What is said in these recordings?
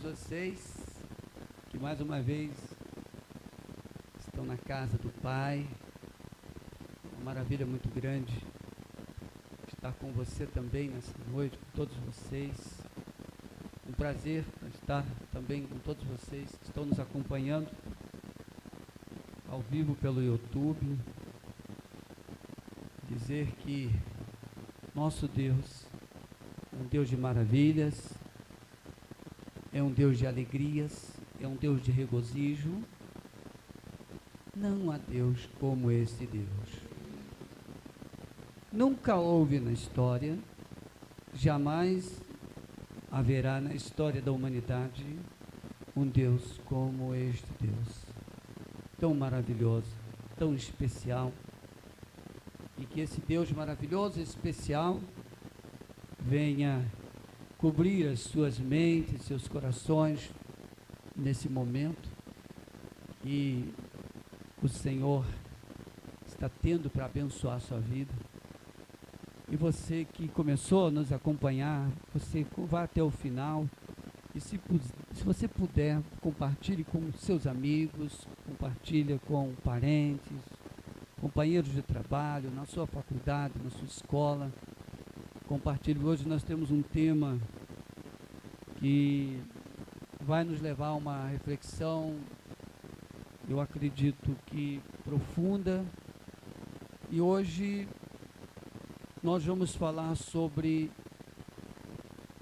vocês que mais uma vez estão na casa do Pai. Uma maravilha muito grande estar com você também nessa noite, com todos vocês. Um prazer estar também com todos vocês que estão nos acompanhando ao vivo pelo YouTube. Dizer que nosso Deus é um Deus de maravilhas, é um Deus de alegrias, é um Deus de regozijo. Não há Deus como esse Deus. Nunca houve na história, jamais haverá na história da humanidade um Deus como este Deus. Tão maravilhoso, tão especial. E que esse Deus maravilhoso e especial venha cobrir as suas mentes, seus corações nesse momento que o Senhor está tendo para abençoar a sua vida. E você que começou a nos acompanhar, você vá até o final e se você puder, compartilhe com seus amigos, compartilhe com parentes, companheiros de trabalho, na sua faculdade, na sua escola. Compartilhe. Hoje nós temos um tema que vai nos levar a uma reflexão, eu acredito que profunda. E hoje nós vamos falar sobre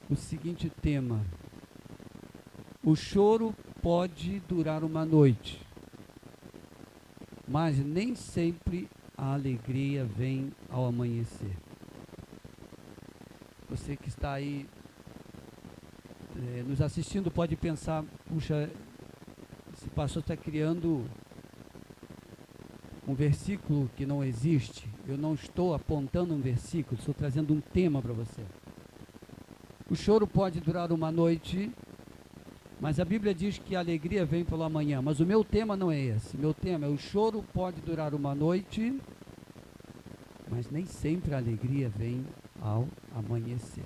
o seguinte tema: o choro pode durar uma noite, mas nem sempre a alegria vem ao amanhecer. Você que está aí nos assistindo pode pensar, puxa, esse pastor está criando um versículo que não existe. Eu não estou apontando um versículo, estou trazendo um tema para você. O choro pode durar uma noite, mas a Bíblia diz que a alegria vem pelo amanhã. Mas o meu tema não é esse. Meu tema é: o choro pode durar uma noite, mas nem sempre a alegria vem ao amanhecer.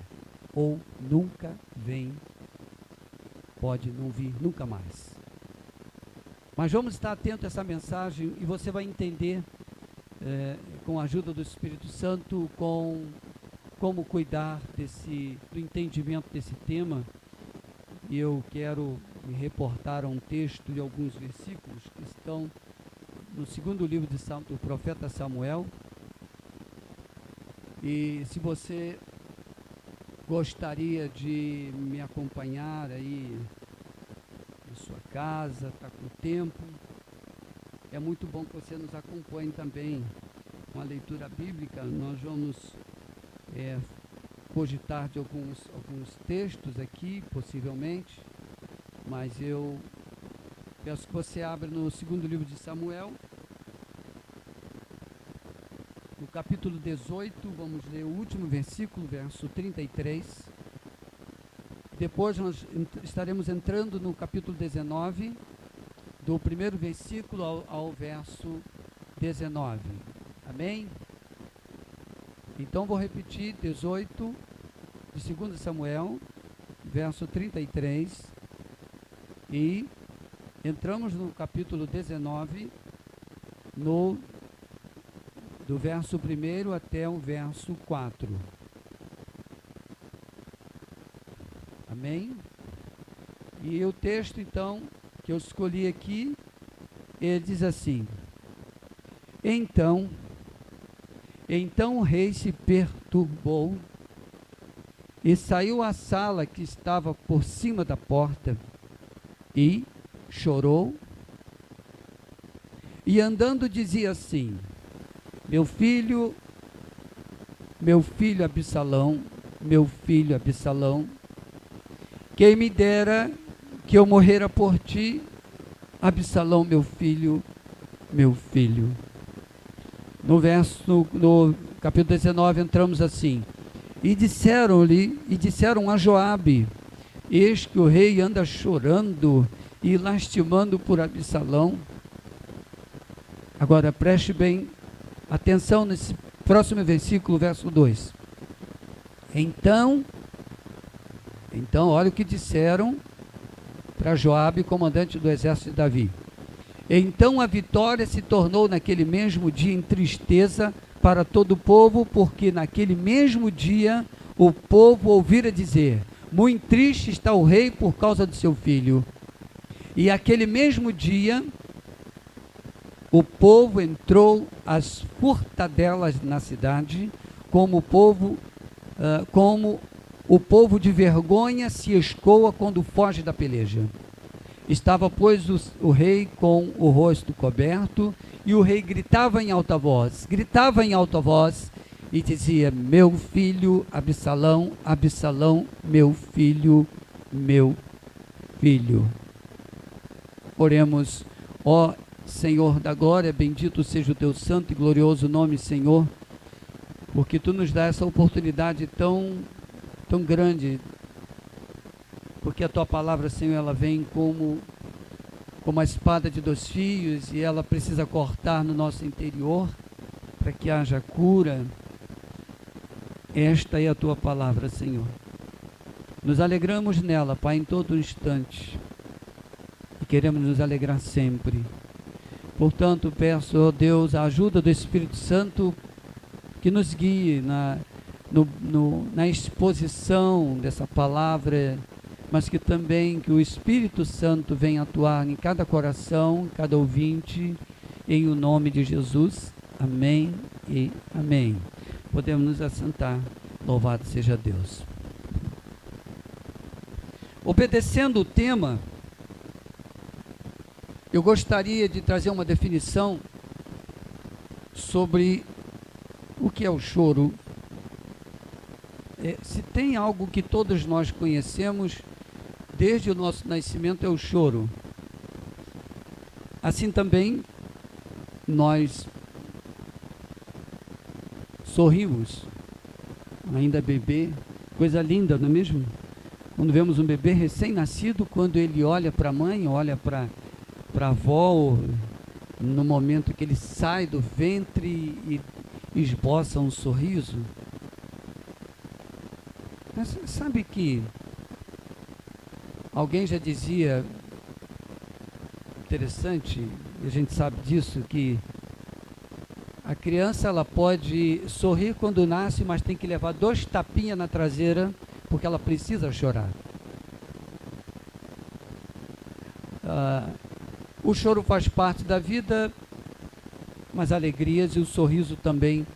Ou nunca vem, pode não vir nunca mais. Mas vamos estar atentos a essa mensagem e você vai entender, com a ajuda do Espírito Santo, como cuidar do entendimento desse tema. E eu quero me reportar a um texto de alguns versículos que estão no segundo livro do profeta Samuel. E se você gostaria de me acompanhar aí na sua casa, está com tempo, é muito bom que você nos acompanhe também com a leitura bíblica. Nós vamos cogitar de alguns textos aqui, possivelmente, mas eu peço que você abra no segundo livro de Samuel, no capítulo 18, vamos ler o último versículo, verso 33. Depois nós estaremos entrando no capítulo 19, do primeiro versículo ao verso 19. Amém? Então vou repetir: 18 de 2 Samuel, verso 33, e entramos no capítulo 19, do verso 1 até o verso 4. Amém? E o texto, então, que eu escolhi aqui, ele diz assim: Então o rei se perturbou e saiu à sala que estava por cima da porta e chorou, e andando dizia assim: Meu filho Absalão, meu filho Absalão, quem me dera que eu morrera por ti, Absalão, meu filho, meu filho. No capítulo 19, entramos assim: E disseram a Joabe: Eis que o rei anda chorando e lastimando por Absalão. Agora preste bem atenção nesse próximo versículo, verso 2. Então, olha o que disseram para Joabe, comandante do exército de Davi. Então a vitória se tornou naquele mesmo dia em tristeza para todo o povo, porque naquele mesmo dia o povo ouvira dizer: muito triste está o rei por causa do seu filho. E aquele mesmo dia o povo entrou às furtadelas na cidade, como o povo de vergonha se escoa quando foge da peleja. Estava, pois, o rei com o rosto coberto, e o rei gritava em alta voz, e dizia: meu filho Absalão, Absalão, meu filho, meu filho. Oremos. Ó Senhor da glória, bendito seja o teu santo e glorioso nome, Senhor, porque tu nos dá essa oportunidade tão grande, porque a tua palavra, Senhor, ela vem como a espada de dois fios, e ela precisa cortar no nosso interior para que haja cura. Esta é a tua palavra, Senhor. Nos alegramos nela, Pai, em todo instante, e queremos nos alegrar sempre. Portanto, peço, ó Deus, a ajuda do Espírito Santo que nos guie na exposição dessa palavra, mas que também que o Espírito Santo venha atuar em cada coração, cada ouvinte, em o nome de Jesus. Amém e amém. Podemos nos assentar. Louvado seja Deus. Obedecendo o tema, eu gostaria de trazer uma definição sobre o que é o choro. Se tem algo que todos nós conhecemos desde o nosso nascimento, é o choro. Assim também nós sorrimos, ainda bebê, coisa linda, não é mesmo? Quando vemos um bebê recém-nascido, quando ele olha para a mãe, olha para a avó, no momento que ele sai do ventre e esboça um sorriso. Mas sabe que alguém já dizia, interessante, e a gente sabe disso, que a criança ela pode sorrir quando nasce, mas tem que levar 2 tapinhas na traseira, porque ela precisa chorar. O choro faz parte da vida, mas alegrias e o sorriso também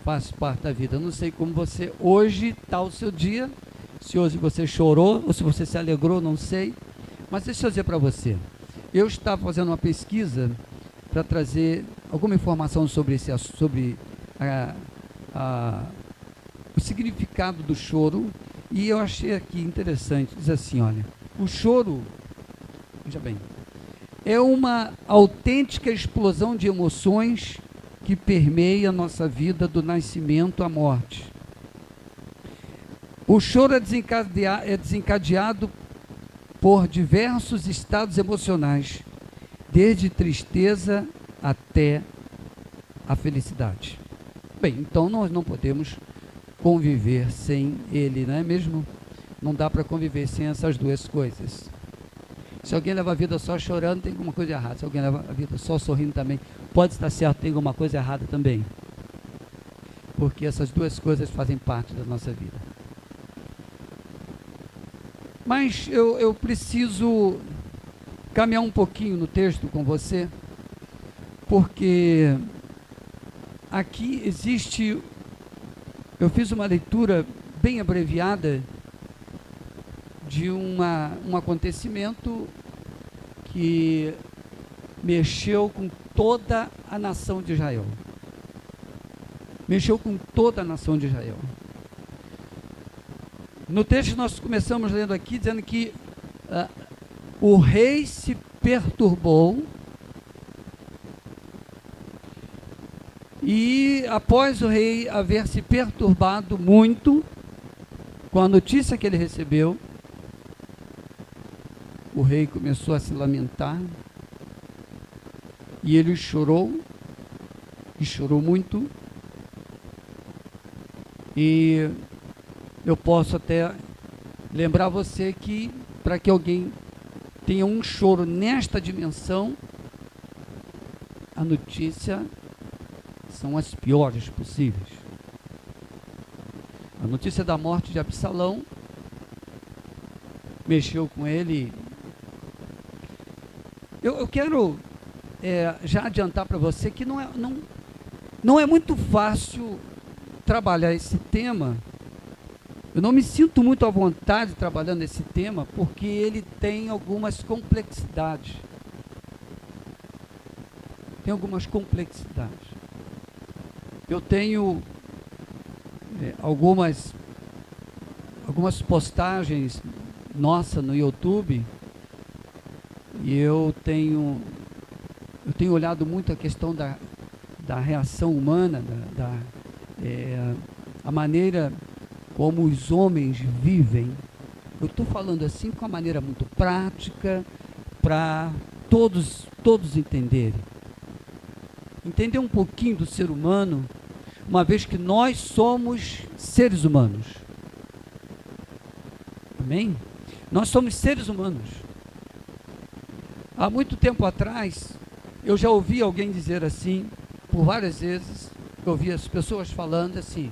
faz parte da vida. Eu não sei como você, hoje está o seu dia, se hoje você chorou ou se você se alegrou, não sei. Mas deixa eu dizer para você, eu estava fazendo uma pesquisa para trazer alguma informação sobre o significado do choro, e eu achei aqui interessante. Diz assim, olha, o choro, veja bem, é uma autêntica explosão de emoções que permeia a nossa vida do nascimento à morte. O choro é desencadeado por diversos estados emocionais, desde tristeza até a felicidade. Bem, então nós não podemos conviver sem ele, não é mesmo? Não dá para conviver sem essas duas coisas. Se alguém leva a vida só chorando, tem alguma coisa errada. Se alguém leva a vida só sorrindo também, pode estar certo, tem alguma coisa errada também. Porque essas duas coisas fazem parte da nossa vida. Mas eu preciso caminhar um pouquinho no texto com você, porque aqui existe, eu fiz uma leitura bem abreviada de um acontecimento que mexeu com toda a nação de Israel. Mexeu com toda a nação de Israel. No texto nós começamos lendo aqui, dizendo que o rei se perturbou, e após o rei haver se perturbado muito com a notícia que ele recebeu, o rei começou a se lamentar, e ele chorou, e chorou muito, e eu posso até lembrar você que, para que alguém tenha um choro nesta dimensão, a notícia são as piores possíveis. A notícia da morte de Absalão mexeu com ele. Eu quero já adiantar para você que não é muito fácil trabalhar esse tema. Eu não me sinto muito à vontade trabalhando esse tema, porque ele tem algumas complexidades. Eu tenho algumas postagens nossas no YouTube, e eu tenho olhado muito a questão da reação humana, a maneira como os homens vivem. Eu estou falando assim com uma maneira muito prática, para todos entenderem. Entender um pouquinho do ser humano, uma vez que nós somos seres humanos. Amém? Nós somos seres humanos. Há muito tempo atrás, eu já ouvi alguém dizer assim, por várias vezes, eu ouvi as pessoas falando assim: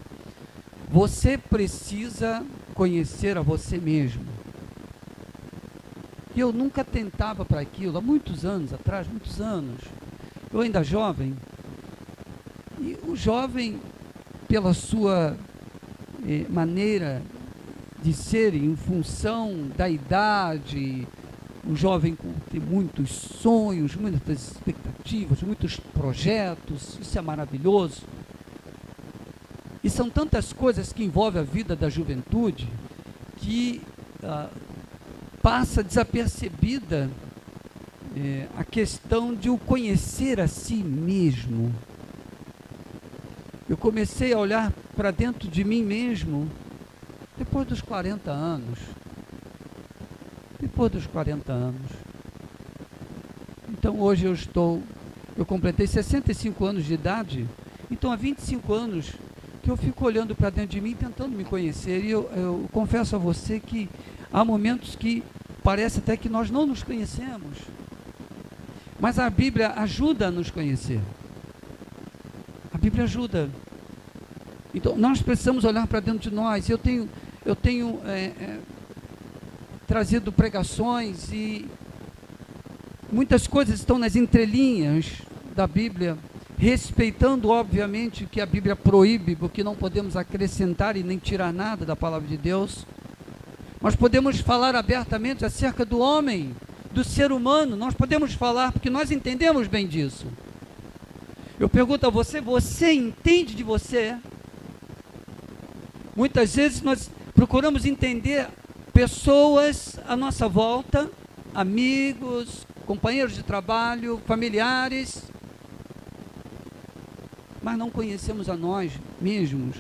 você precisa conhecer a você mesmo. E eu nunca tentava para aquilo, há muitos anos atrás, eu ainda jovem, e o jovem, pela sua maneira de ser, em função da idade, o jovem tem muitos sonhos, muitas expectativas, muitos projetos, isso é maravilhoso. E são tantas coisas que envolvem a vida da juventude que passa desapercebida a questão de o conhecer a si mesmo. Eu comecei a olhar para dentro de mim mesmo depois dos 40 anos. Então hoje eu completei 65 anos de idade, então há 25 anos que eu fico olhando para dentro de mim, tentando me conhecer, e eu confesso a você que há momentos que parece até que nós não nos conhecemos, mas a Bíblia ajuda a nos conhecer. A Bíblia ajuda. Então nós precisamos olhar para dentro de nós. Eu tenho trazido pregações, e muitas coisas estão nas entrelinhas da Bíblia, respeitando obviamente que a Bíblia proíbe, porque não podemos acrescentar e nem tirar nada da palavra de Deus, mas podemos falar abertamente acerca do homem, do ser humano. Nós podemos falar porque nós entendemos bem disso. Eu pergunto a você, você entende de você? Muitas vezes nós procuramos entender pessoas à nossa volta, amigos, companheiros de trabalho, familiares, mas não conhecemos a nós mesmos.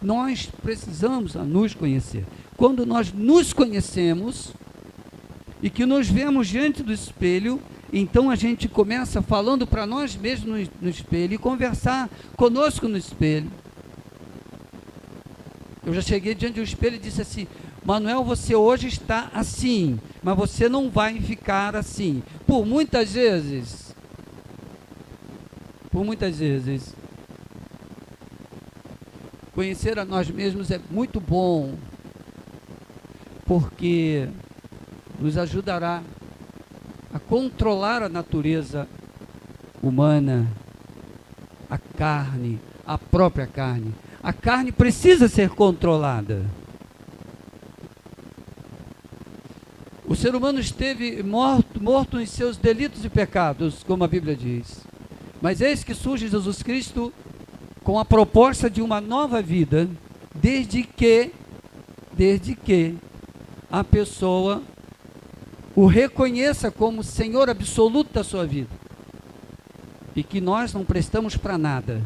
Nós precisamos nos conhecer. Quando nós nos conhecemos e que nos vemos diante do espelho, então a gente começa falando para nós mesmos no espelho e conversar conosco no espelho. Eu já cheguei diante do espelho e disse assim: Manuel, você hoje está assim, mas você não vai ficar assim. Por muitas vezes, conhecer a nós mesmos é muito bom, porque nos ajudará a controlar a natureza humana, a carne, a própria carne. A carne precisa ser controlada. O ser humano esteve morto em seus delitos e pecados, como a Bíblia diz. Mas eis que surge Jesus Cristo com a proposta de uma nova vida, desde que a pessoa o reconheça como Senhor absoluto da sua vida. E que nós não prestamos para nada.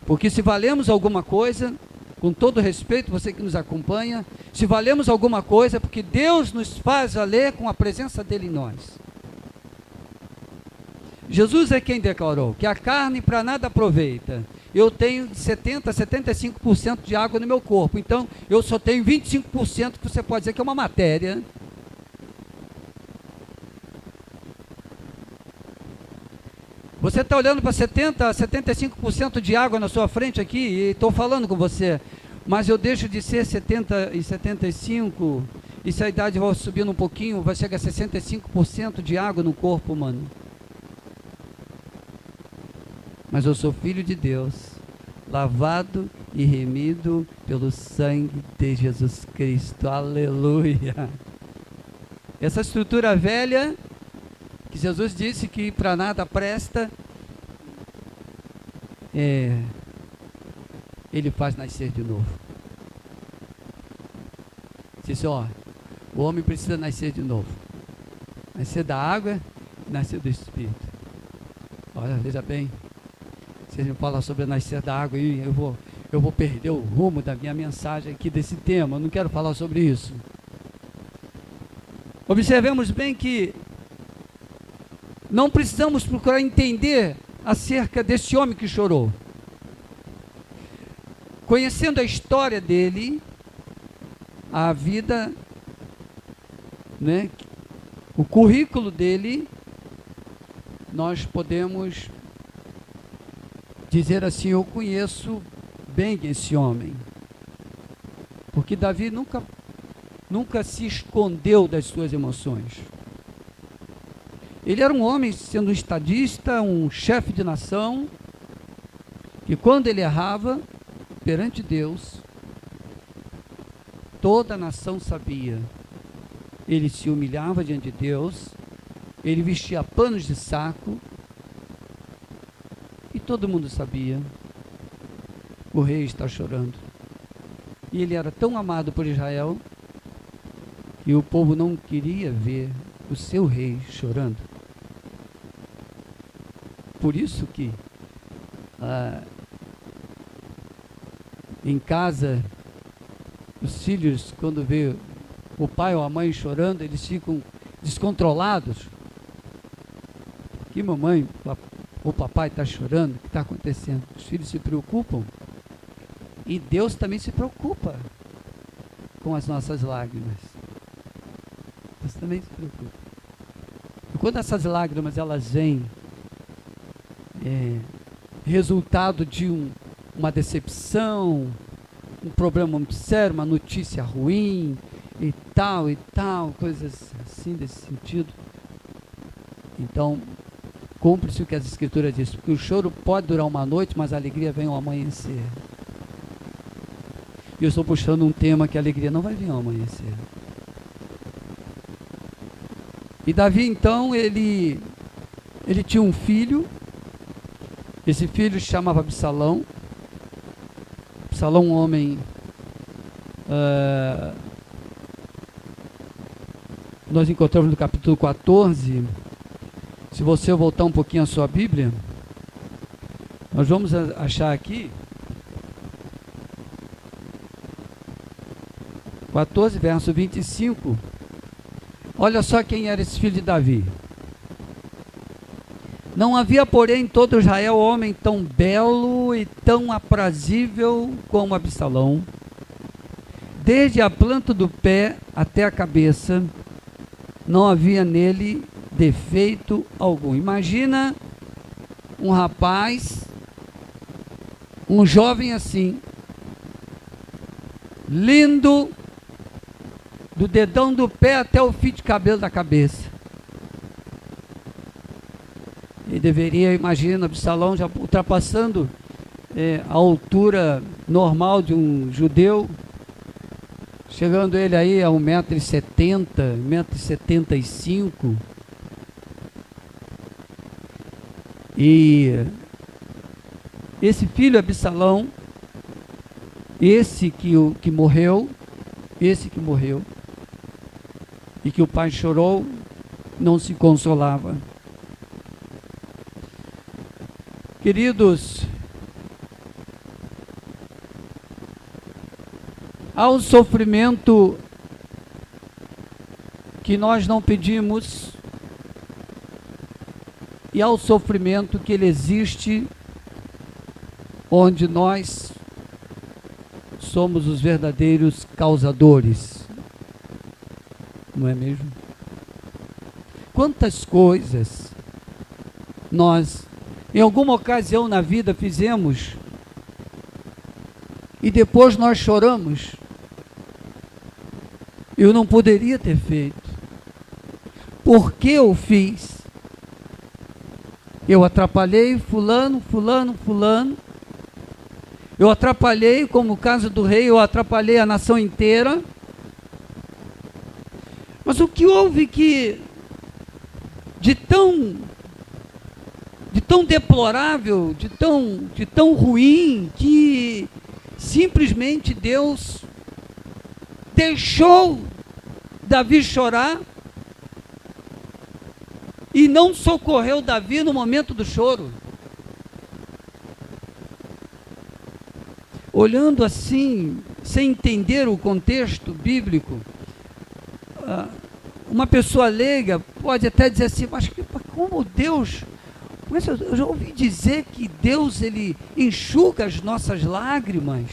Porque se valemos alguma coisa, com todo respeito, você que nos acompanha, se valemos alguma coisa, é porque Deus nos faz valer com a presença dele em nós. Jesus é quem declarou que a carne para nada aproveita. Eu tenho 70% a 75% de água no meu corpo, então eu só tenho 25% que você pode dizer que é uma matéria. Você está olhando para 70%, 75% de água na sua frente aqui, e estou falando com você, mas eu deixo de ser 70 e 75%, e se a idade vai subindo um pouquinho, vai chegar a 65% de água no corpo humano. Mas eu sou filho de Deus, lavado e remido pelo sangue de Jesus Cristo. Aleluia! Essa estrutura velha, que Jesus disse que para nada presta, Ele faz nascer de novo. Disse, o homem precisa nascer de novo. Nascer da água, nascer do Espírito. Olha, veja bem, vocês me falam sobre nascer da água e eu vou perder o rumo da minha mensagem aqui desse tema. Eu não quero falar sobre isso. Observemos bem que não precisamos procurar entender acerca desse homem que chorou. Conhecendo a história dele, a vida, né, o currículo dele, nós podemos dizer assim, eu conheço bem esse homem. Porque Davi nunca se escondeu das suas emoções. Ele era um homem, sendo um estadista, um chefe de nação, que quando ele errava perante Deus, toda a nação sabia. Ele se humilhava diante de Deus, ele vestia panos de saco, e todo mundo sabia, o rei está chorando. E ele era tão amado por Israel, que o povo não queria ver o seu rei chorando. Por isso que em casa, os filhos, quando vê o pai ou a mãe chorando, eles ficam descontrolados. Que mamãe ou papai está chorando? O que está acontecendo? Os filhos se preocupam. E Deus também se preocupa com as nossas lágrimas. Deus também se preocupa. E quando essas lágrimas elas vêm resultado de uma decepção, um problema muito sério, uma notícia ruim e tal, coisas assim desse sentido. Então, cumpre-se o que as Escrituras dizem, porque o choro pode durar uma noite, mas a alegria vem ao amanhecer. E eu estou puxando um tema que a alegria não vai vir ao amanhecer. E Davi, então, ele tinha um filho. Esse filho se chamava Absalão. Absalão, um homem... nós encontramos no capítulo 14. Se você voltar um pouquinho a sua Bíblia, nós vamos achar aqui 14, verso 25. Olha só quem era esse filho de Davi. Não havia, porém, em todo Israel homem tão belo e tão aprazível como Absalão. Desde a planta do pé até a cabeça, não havia nele defeito algum. Imagina um rapaz, um jovem assim, lindo, do dedão do pé até o fio de cabelo da cabeça. Ele deveria, imagina, Absalão já ultrapassando a altura normal de um judeu, chegando ele aí a 1,70 m, 1,75 m. E esse filho Absalão, esse que morreu, e que o pai chorou, não se consolava. Queridos, há um sofrimento que nós não pedimos, e há o sofrimento que ele existe, onde nós somos os verdadeiros causadores. Não é mesmo? Quantas coisas nós em alguma ocasião na vida fizemos e depois nós choramos? Eu não poderia ter feito. Por que eu fiz? Eu atrapalhei fulano. Eu atrapalhei, como o caso do rei, eu atrapalhei a nação inteira. Mas o que houve que de tão deplorável, de tão ruim, que simplesmente Deus deixou Davi chorar e não socorreu Davi no momento do choro? Olhando assim, sem entender o contexto bíblico, uma pessoa leiga pode até dizer assim, mas como Deus... Mas eu já ouvi dizer que Deus, ele enxuga as nossas lágrimas.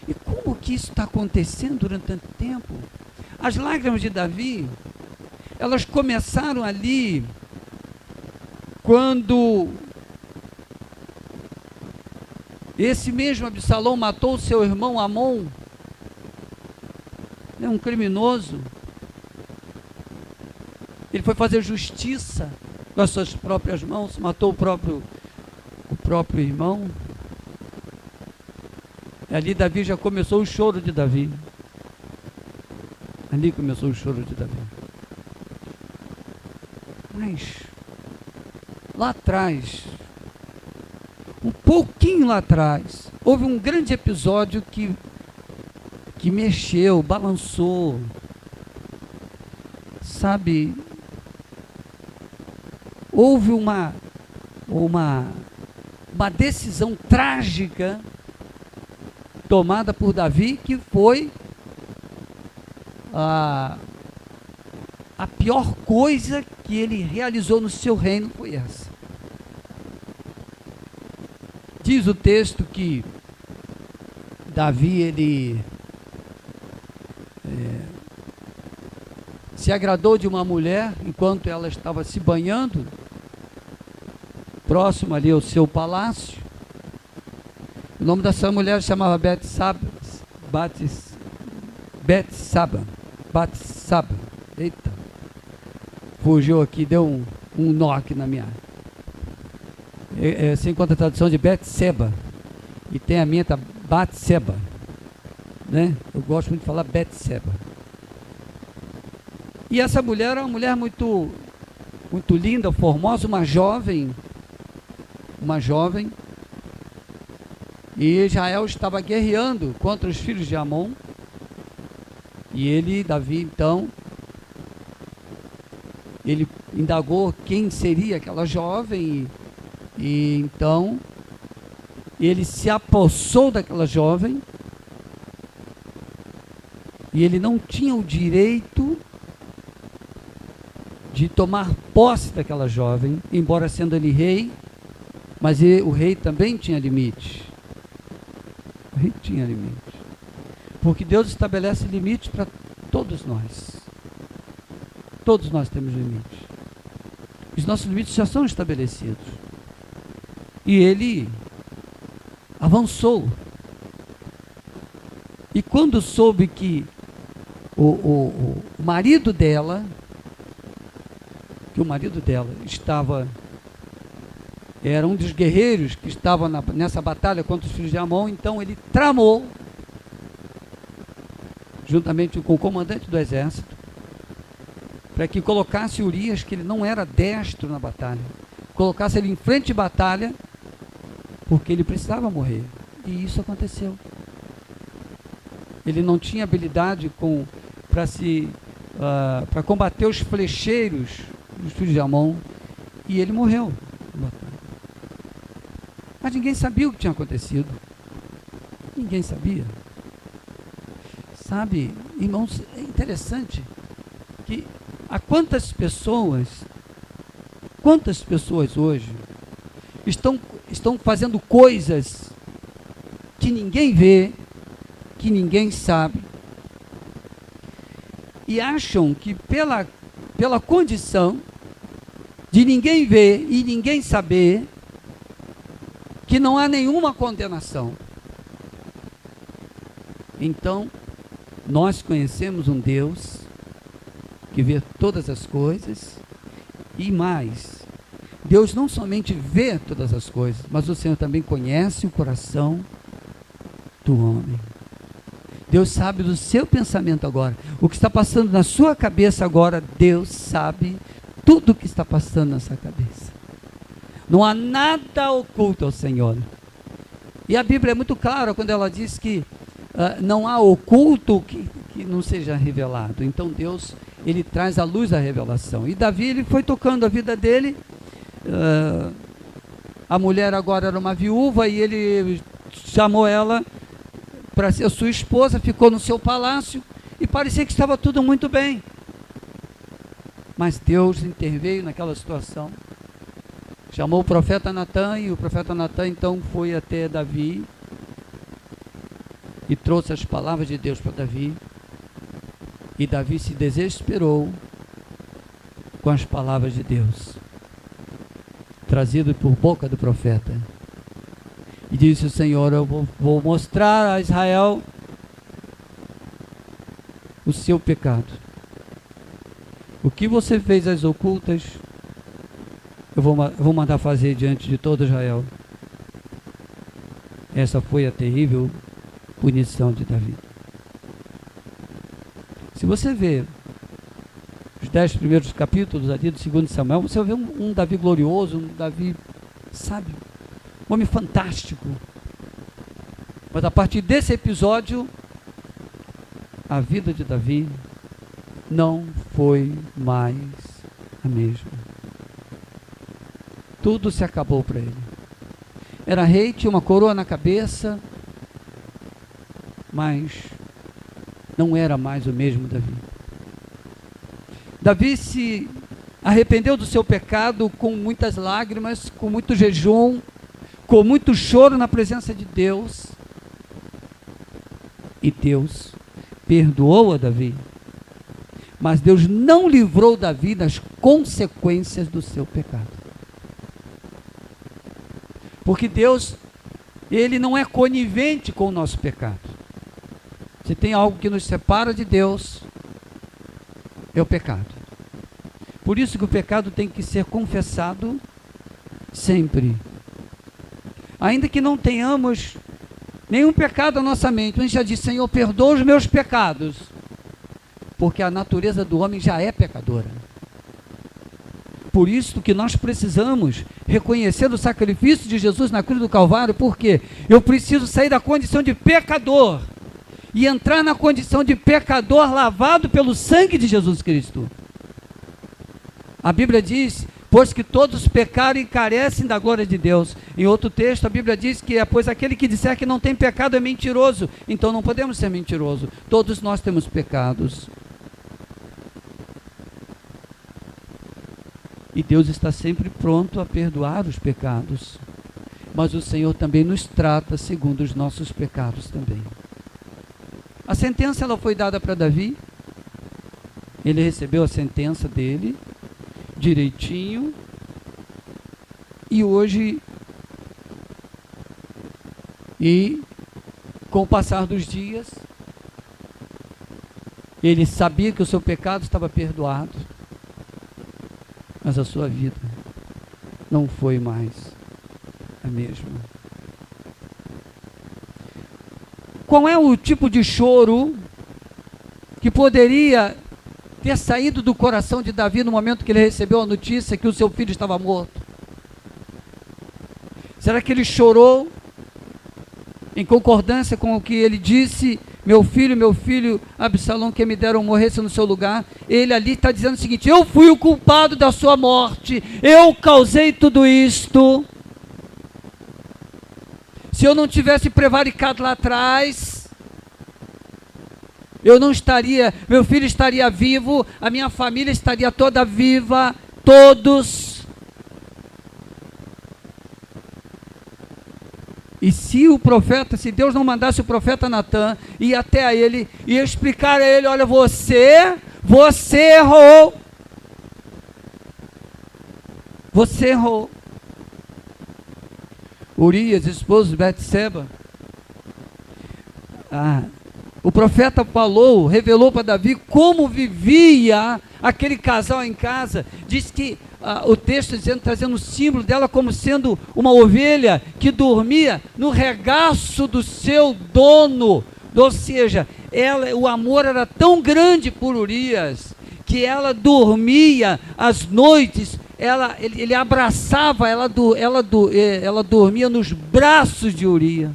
E como que isso está acontecendo durante tanto tempo? As lágrimas de Davi, elas começaram ali quando esse mesmo Absalão matou seu irmão Amon, um criminoso. Ele foi fazer justiça com as suas próprias mãos, matou o próprio irmão. E ali Davi já começou o choro de Davi. Ali começou o choro de Davi. Mas, lá atrás, um pouquinho lá atrás, houve um grande episódio que mexeu, balançou, sabe? Houve uma decisão trágica tomada por Davi, que foi a pior coisa que ele realizou no seu reino, foi essa. Diz o texto que Davi, ele se agradou de uma mulher enquanto ela estava se banhando próximo ali ao seu palácio. O nome dessa mulher se chamava Betsaba. Eita, fugiu aqui, deu um nó aqui na minha. Você encontra a tradução de Betseba, e tem a minha, tá Batseba, né? Eu gosto muito de falar Betseba. E essa mulher era uma mulher muito linda, formosa, uma jovem, e Israel estava guerreando contra os filhos de Amon, e Davi, então, ele indagou quem seria aquela jovem, e então, ele se apossou daquela jovem, e ele não tinha o direito de tomar posse daquela jovem, embora sendo ele rei, mas o rei também tinha limites. O rei tinha limites. Porque Deus estabelece limites para todos nós. Todos nós temos limites. Os nossos limites já são estabelecidos. E ele avançou. E quando soube que o marido dela, era um dos guerreiros que estava nessa batalha contra os filhos de Amon, então ele tramou, juntamente com o comandante do exército, para que colocasse Urias, que ele não era destro na batalha, colocasse ele em frente de batalha, porque ele precisava morrer. E isso aconteceu. Ele não tinha habilidade para combater os flecheiros dos filhos de Amon, e ele morreu na batalha. Mas ninguém sabia o que tinha acontecido. Ninguém sabia. Sabe, irmãos, é interessante que há quantas pessoas hoje estão fazendo coisas que ninguém vê, que ninguém sabe, e acham que pela condição de ninguém ver e ninguém saber que não há nenhuma condenação. Então, nós conhecemos um Deus que vê todas as coisas e mais. Deus não somente vê todas as coisas, mas o Senhor também conhece o coração do homem. Deus sabe do seu pensamento agora. O que está passando na sua cabeça agora, Deus sabe tudo o que está passando na sua cabeça. Não há nada oculto ao Senhor. E a Bíblia é muito clara quando ela diz que não há oculto que não seja revelado. Então Deus, ele traz à luz a revelação. E Davi, ele foi tocando a vida dele. A mulher agora era uma viúva e ele chamou ela para ser sua esposa, ficou no seu palácio e parecia que estava tudo muito bem. Mas Deus interveio naquela situação, chamou o profeta Natã, e o profeta Natã então foi até Davi e trouxe as palavras de Deus para Davi, e Davi se desesperou com as palavras de Deus, trazido por boca do profeta. E disse o Senhor: eu vou mostrar a Israel o seu pecado. O que você fez às ocultas, eu vou mandar fazer diante de todo Israel. Essa foi a terrível punição de Davi. Se você vê os 10 primeiros capítulos ali do 2 Samuel, você vai ver um Davi glorioso, um Davi sábio, um homem fantástico. Mas a partir desse episódio, a vida de Davi não foi mais a mesma. Tudo se acabou para ele. Era rei, tinha uma coroa na cabeça, mas não era mais o mesmo Davi. Davi se arrependeu do seu pecado com muitas lágrimas, com muito jejum, com muito choro na presença de Deus. E Deus perdoou a Davi. Mas Deus não livrou Davi das consequências do seu pecado. Porque Deus, ele não é conivente com o nosso pecado. Se tem algo que nos separa de Deus, é o pecado. Por isso que o pecado tem que ser confessado sempre. Ainda que não tenhamos nenhum pecado na nossa mente, a gente já diz: Senhor, perdoa os meus pecados. Porque a natureza do homem já é pecadora. Por isso que nós precisamos reconhecer o sacrifício de Jesus na cruz do Calvário, porque eu preciso sair da condição de pecador e entrar na condição de pecador lavado pelo sangue de Jesus Cristo. A Bíblia diz: pois que todos pecaram e carecem da glória de Deus. Em outro texto, a Bíblia diz que pois aquele que disser que não tem pecado é mentiroso. Então não podemos ser mentirosos. Todos nós temos pecados. E Deus está sempre pronto a perdoar os pecados. Mas o Senhor também nos trata segundo os nossos pecados também. A sentença ela foi dada para Davi. Ele recebeu a sentença dele direitinho. E hoje, com o passar dos dias, ele sabia que o seu pecado estava perdoado, mas a sua vida não foi mais a mesma. Qual é o tipo de choro que poderia ter saído do coração de Davi no momento que ele recebeu a notícia que o seu filho estava morto? Será que ele chorou em concordância com o que ele disse: meu filho, Absalão, que me deram morresse no seu lugar? Ele ali está dizendo o seguinte: eu fui o culpado da sua morte, eu causei tudo isto. Se eu não tivesse prevaricado lá atrás, eu não estaria, meu filho estaria vivo, a minha família estaria toda viva, todos. E se Deus não mandasse o profeta Natã ir até a ele e explicar a ele: olha, você errou. Você errou. Urias, esposo de Betseba. O profeta falou, revelou para Davi como vivia aquele casal em casa. Diz que o texto trazendo o símbolo dela como sendo uma ovelha que dormia no regaço do seu dono. Ou seja, o amor era tão grande por Urias que ela dormia às noites, ele abraçava, ela dormia nos braços de Urias.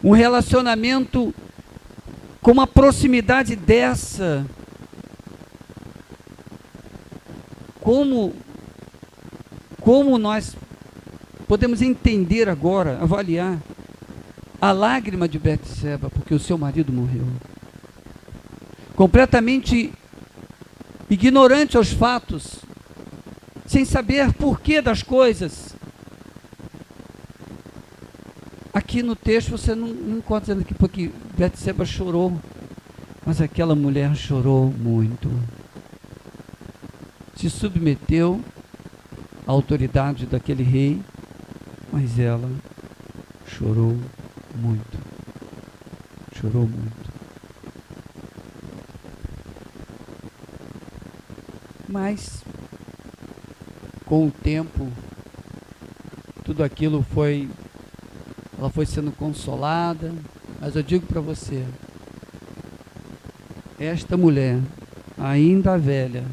Um relacionamento com uma proximidade dessa, como nós podemos entender agora, avaliar a lágrima de Betseba, porque o seu marido morreu, completamente ignorante aos fatos, sem saber porquê das coisas. Aqui no texto você não encontra dizendo que porque Betseba chorou, mas aquela mulher chorou muito. Se submeteu à autoridade daquele rei, mas ela chorou muito. Chorou muito. Mas, com o tempo, tudo aquilo ela foi sendo consolada. Mas eu digo para você, esta mulher, ainda velha,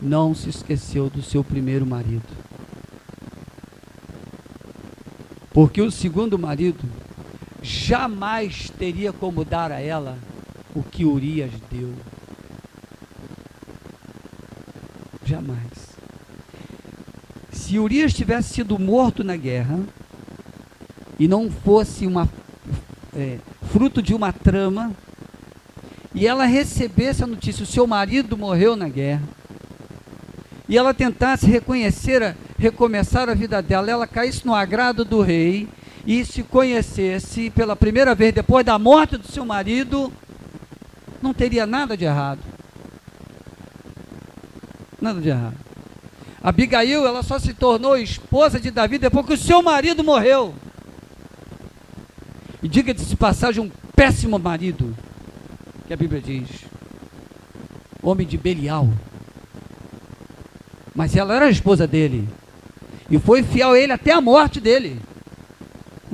não se esqueceu do seu primeiro marido. Porque o segundo marido jamais teria como dar a ela o que Urias deu. Jamais. Se Urias tivesse sido morto na guerra e não fosse fruto de uma trama, e ela recebesse a notícia, o seu marido morreu na guerra, e ela tentasse recomeçar a vida dela, ela caísse no agrado do rei, e se conhecesse pela primeira vez depois da morte do seu marido, não teria nada de errado. Nada de errado. Abigail, ela só se tornou esposa de Davi depois que o seu marido morreu. E diga-se de passagem, um péssimo marido, que a Bíblia diz, homem de Belial. Mas ela era a esposa dele, e foi fiel a ele até a morte dele.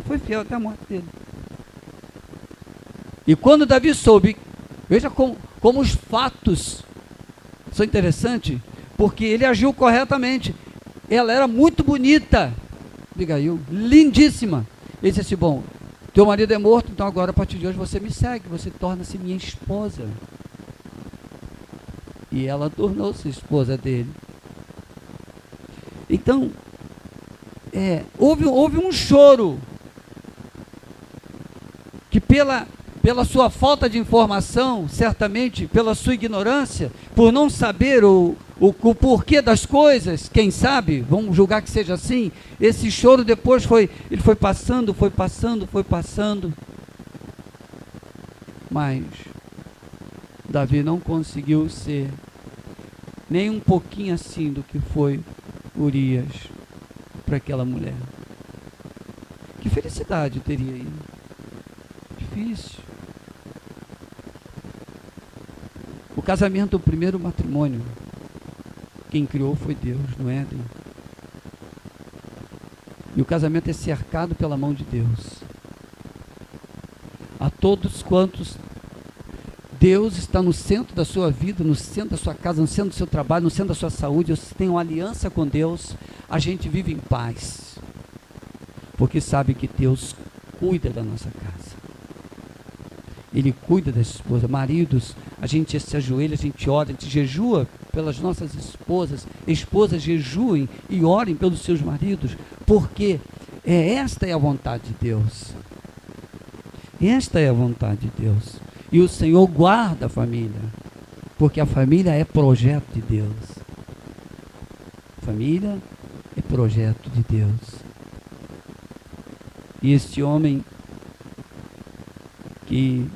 Foi fiel até a morte dele. E quando Davi soube, veja como os fatos são interessantes, porque ele agiu corretamente. Ela era muito bonita, Abigail, lindíssima. Ele disse assim: bom, teu marido é morto, então agora a partir de hoje você me segue, você torna-se minha esposa. E ela tornou-se esposa dele. Então, houve um choro, que pela sua falta de informação, certamente pela sua ignorância, por não saber o porquê das coisas, quem sabe, vamos julgar que seja assim, esse choro depois ele foi passando, mas Davi não conseguiu ser nem um pouquinho assim do que foi Urias para aquela mulher. Que felicidade teria aí? Difícil. O casamento, o primeiro matrimônio, quem criou foi Deus, no Éden. E o casamento é cercado pela mão de Deus. A todos quantos Deus está no centro da sua vida, no centro da sua casa, no centro do seu trabalho, no centro da sua saúde, você tem uma aliança com Deus, a gente vive em paz. Porque sabe que Deus cuida da nossa casa. Ele cuida da esposa. Maridos, a gente se ajoelha, a gente ora, a gente jejua pelas nossas esposas. Esposas, jejuem e orem pelos seus maridos, porque esta é a vontade de Deus. Esta é a vontade de Deus. E o Senhor guarda a família, porque a família é projeto de Deus. Família é projeto de Deus. E este homem que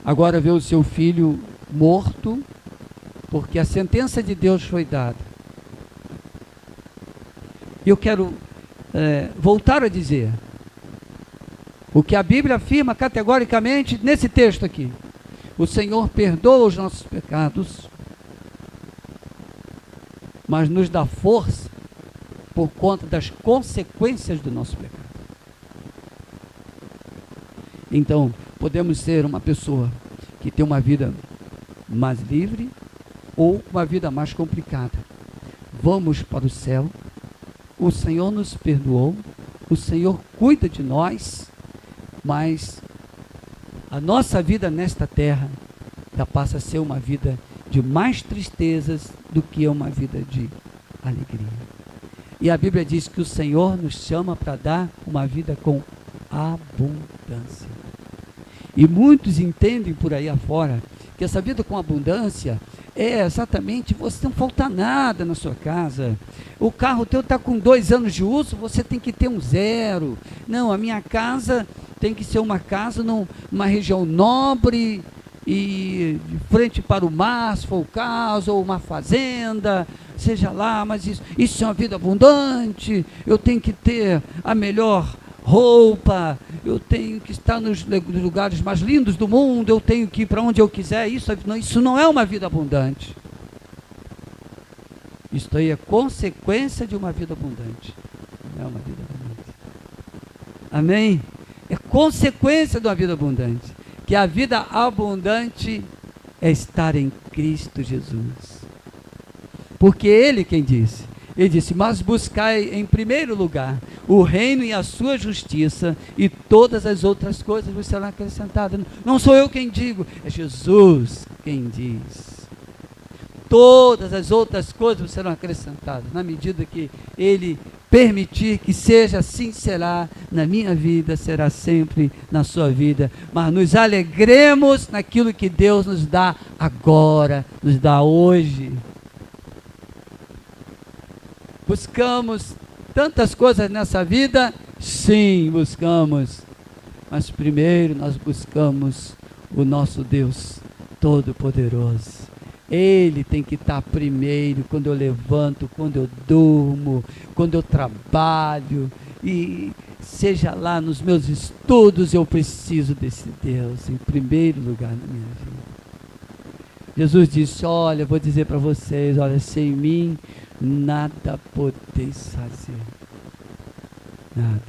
agora vê o seu filho morto, porque a sentença de Deus foi dada. Eu quero voltar a dizer o que a Bíblia afirma categoricamente nesse texto aqui. O Senhor perdoa os nossos pecados, mas nos dá força por conta das consequências do nosso pecado. Então, podemos ser uma pessoa que tem uma vida mais livre ou uma vida mais complicada. Vamos para o céu, o Senhor nos perdoou, o Senhor cuida de nós, mas a nossa vida nesta terra já passa a ser uma vida de mais tristezas do que uma vida de alegria. E a Bíblia diz que o Senhor nos chama para dar uma vida com abundância. E muitos entendem por aí afora que essa vida com abundância é exatamente você não falta nada na sua casa. O carro teu está com 2 anos de uso, você tem que ter um 0. Não, a minha casa tem que ser uma casa numa região nobre e de frente para o mar, se for o caso, ou uma fazenda, seja lá, mas isso é uma vida abundante. Eu tenho que ter a melhor roupa, eu tenho que estar nos lugares mais lindos do mundo, eu tenho que ir para onde eu quiser. Isso não é uma vida abundante. Isso aí é consequência de uma vida abundante. Não é uma vida abundante. Amém? É consequência de uma vida abundante. Que a vida abundante é estar em Cristo Jesus. Porque Ele quem disse. Ele disse, mas buscai em primeiro lugar o reino e a sua justiça, e todas as outras coisas vos serão acrescentadas. Não sou eu quem digo, é Jesus quem diz. Todas as outras coisas vos serão acrescentadas, na medida que Ele permitir que seja, assim será na minha vida, será sempre na sua vida. Mas nos alegremos naquilo que Deus nos dá agora, nos dá hoje. Buscamos tantas coisas nessa vida? Sim, buscamos. Mas primeiro nós buscamos o nosso Deus Todo-Poderoso. Ele tem que estar primeiro quando eu levanto, quando eu durmo, quando eu trabalho. E seja lá nos meus estudos, eu preciso desse Deus em primeiro lugar na minha vida. Jesus disse, olha, vou dizer para vocês, olha, sem mim nada podeis fazer. Nada.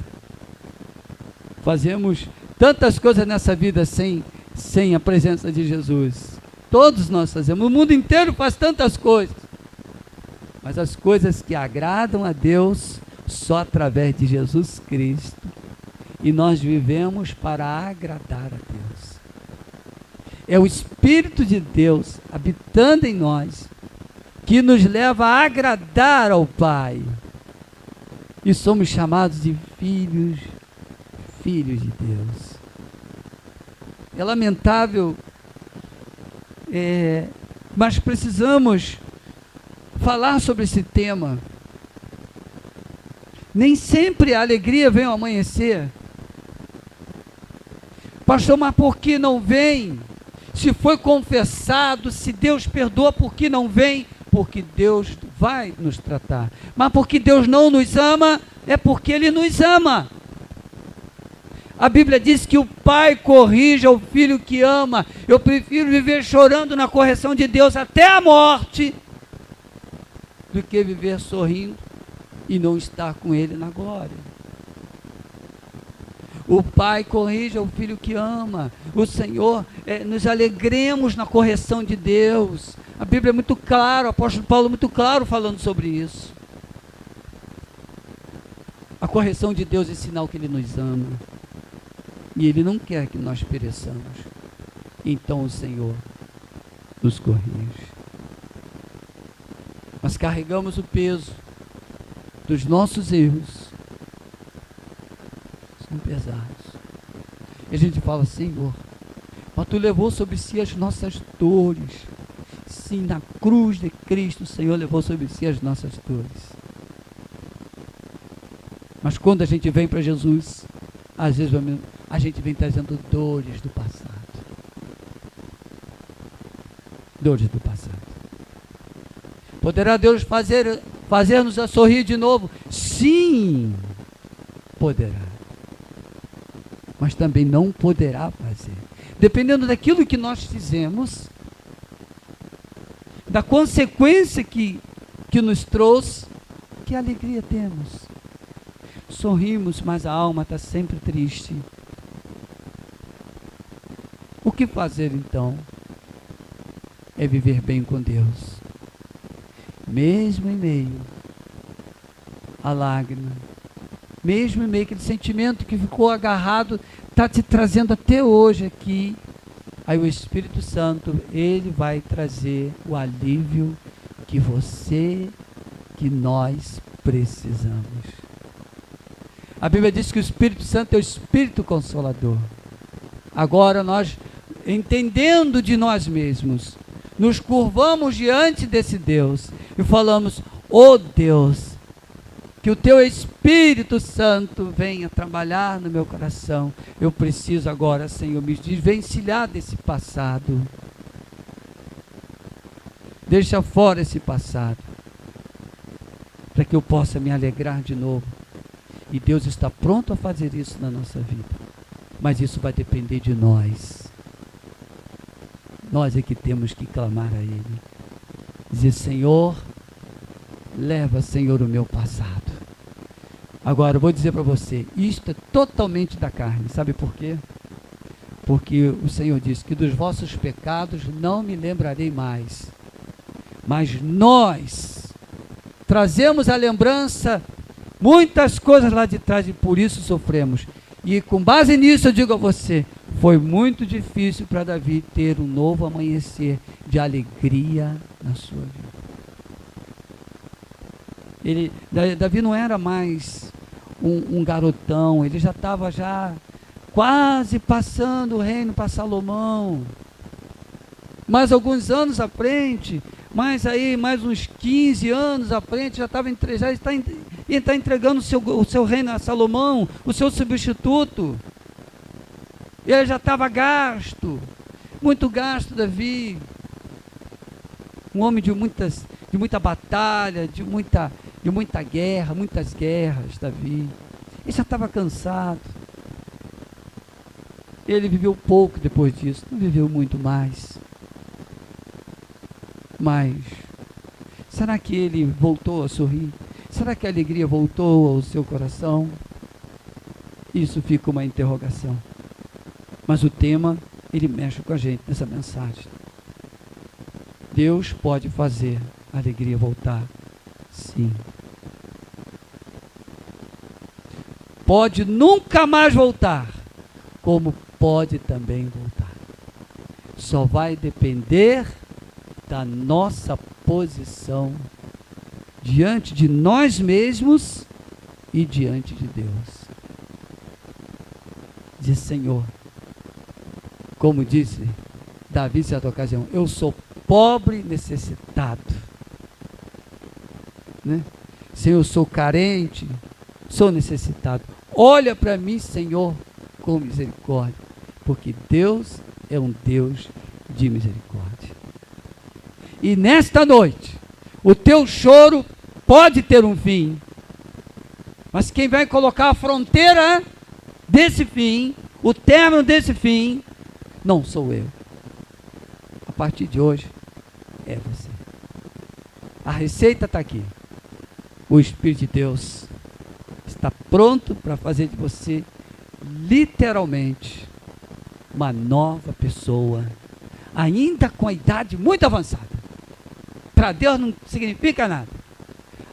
Fazemos tantas coisas nessa vida sem a presença de Jesus. Todos nós fazemos. O mundo inteiro faz tantas coisas. Mas as coisas que agradam a Deus só através de Jesus Cristo. E nós vivemos para agradar a Deus. É o Espírito de Deus habitando em nós que nos leva a agradar ao Pai. E somos chamados de filhos de Deus. É lamentável, mas precisamos falar sobre esse tema. Nem sempre a alegria vem ao amanhecer. Pastor, mas por que não vem? Se foi confessado, se Deus perdoa, por que não vem? Porque Deus vai nos tratar. Mas porque Deus não nos ama, é porque Ele nos ama. A Bíblia diz que o pai corrige ao filho que ama. Eu prefiro viver chorando na correção de Deus até a morte, do que viver sorrindo e não estar com Ele na glória. O pai corrige ao filho que ama. O Senhor, nos alegremos na correção de Deus. A Bíblia é muito clara, o apóstolo Paulo é muito claro falando sobre isso. A correção de Deus é sinal que Ele nos ama. E Ele não quer que nós pereçamos. Então o Senhor nos corrige. Nós carregamos o peso dos nossos erros. São pesados. E a gente fala, Senhor, mas Tu levou sobre si as nossas dores. Sim, na cruz de Cristo, o Senhor levou sobre si as nossas dores. Mas quando a gente vem para Jesus, às vezes a gente vem trazendo dores do passado. Dores do passado. Poderá Deus fazer-nos a sorrir de novo? Sim, poderá. Mas também não poderá fazer. Dependendo daquilo que nós fizemos, da consequência que nos trouxe, que alegria temos. Sorrimos, mas a alma está sempre triste. O que fazer então? É viver bem com Deus. Mesmo em meio à lágrima, mesmo em meio àquele sentimento que ficou agarrado, está te trazendo até hoje aqui. Aí o Espírito Santo, ele vai trazer o alívio que nós precisamos. A Bíblia diz que o Espírito Santo é o Espírito Consolador. Agora nós, entendendo de nós mesmos, nos curvamos diante desse Deus e falamos: ó Deus, que o teu Espírito Santo venha trabalhar no meu coração. Eu preciso agora, Senhor, me desvencilhar desse passado. Deixa fora esse passado, para que eu possa me alegrar de novo. E Deus está pronto a fazer isso na nossa vida. Mas isso vai depender de nós. Nós é que temos que clamar a Ele. Dizer: Senhor, leva, Senhor, o meu passado. Agora, eu vou dizer para você, isto é totalmente da carne. Sabe por quê? Porque o Senhor disse que dos vossos pecados não me lembrarei mais. Mas nós trazemos à lembrança muitas coisas lá de trás e por isso sofremos. E com base nisso eu digo a você, foi muito difícil para Davi ter um novo amanhecer de alegria na sua vida. Davi não era mais um garotão, ele já estava quase passando o reino para Salomão. Mais alguns anos à frente, mais uns 15 anos à frente, já está entregando o seu reino a Salomão, o seu substituto. Ele já estava muito gasto, Davi. Um homem de muita batalha, de muita guerra, muitas guerras, Davi. Ele já estava cansado. Ele viveu pouco depois disso, não viveu muito mais. Mas, será que ele voltou a sorrir? Será que a alegria voltou ao seu coração? Isso fica uma interrogação. Mas o tema, ele mexe com a gente nessa mensagem. Deus pode fazer a alegria voltar, sim. Pode nunca mais voltar, como pode também voltar. Só vai depender da nossa posição diante de nós mesmos e diante de Deus. Diz: Senhor, como disse Davi em certa ocasião, eu sou pobre, necessitado, né? Senhor, eu sou carente, sou necessitado. Olha para mim, Senhor, com misericórdia, porque Deus é um Deus de misericórdia. E nesta noite, o teu choro pode ter um fim, mas quem vai colocar a fronteira desse fim, o término desse fim, não sou eu. A partir de hoje, é você. A receita está aqui. O Espírito de Deus está pronto para fazer de você, literalmente, uma nova pessoa, ainda com a idade muito avançada. Para Deus não significa nada.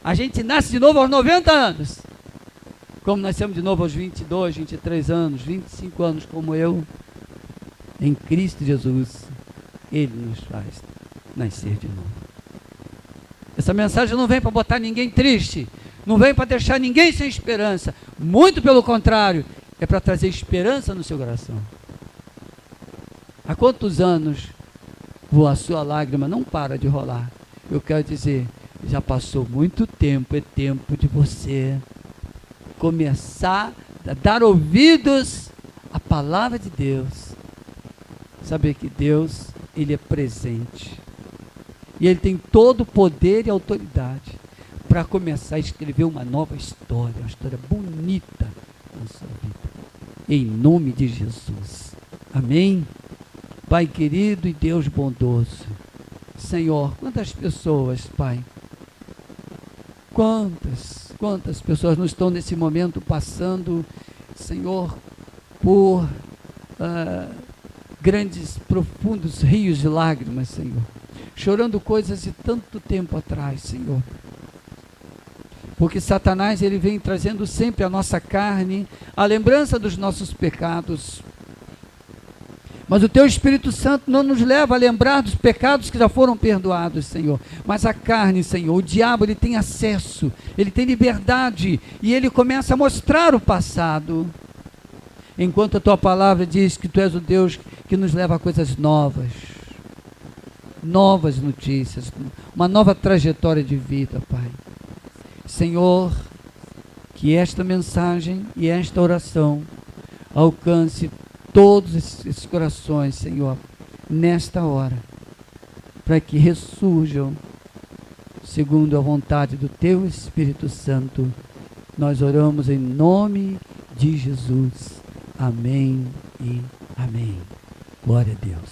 A gente nasce de novo aos 90 anos. Como nascemos de novo aos 22, 23 anos, 25 anos, como eu. Em Cristo Jesus, Ele nos faz nascer de novo. Essa mensagem não vem para botar ninguém triste. Não vem para deixar ninguém sem esperança. Muito pelo contrário. É para trazer esperança no seu coração. Há quantos anos a sua lágrima não para de rolar? Eu quero dizer, já passou muito tempo, é tempo de você começar a dar ouvidos à palavra de Deus. Saber que Deus, Ele é presente. E Ele tem todo o poder e autoridade para começar a escrever uma nova história, uma história bonita na sua vida. Em nome de Jesus. Amém? Pai querido e Deus bondoso. Senhor, quantas pessoas, Pai, quantas pessoas não estão nesse momento passando, Senhor, por grandes, profundos rios de lágrimas, Senhor, chorando coisas de tanto tempo atrás, Senhor, porque Satanás, ele vem trazendo sempre à nossa carne a lembrança dos nossos pecados, mas o Teu Espírito Santo não nos leva a lembrar dos pecados que já foram perdoados, Senhor. Mas a carne, Senhor, o diabo, ele tem acesso, ele tem liberdade, e ele começa a mostrar o passado. Enquanto a Tua palavra diz que Tu és o Deus que nos leva a coisas novas, novas notícias, uma nova trajetória de vida, Pai. Senhor, que esta mensagem e esta oração alcance todos esses corações, Senhor, nesta hora, para que ressurjam segundo a vontade do Teu Espírito Santo. Nós oramos em nome de Jesus. Amém e amém. Glória a Deus.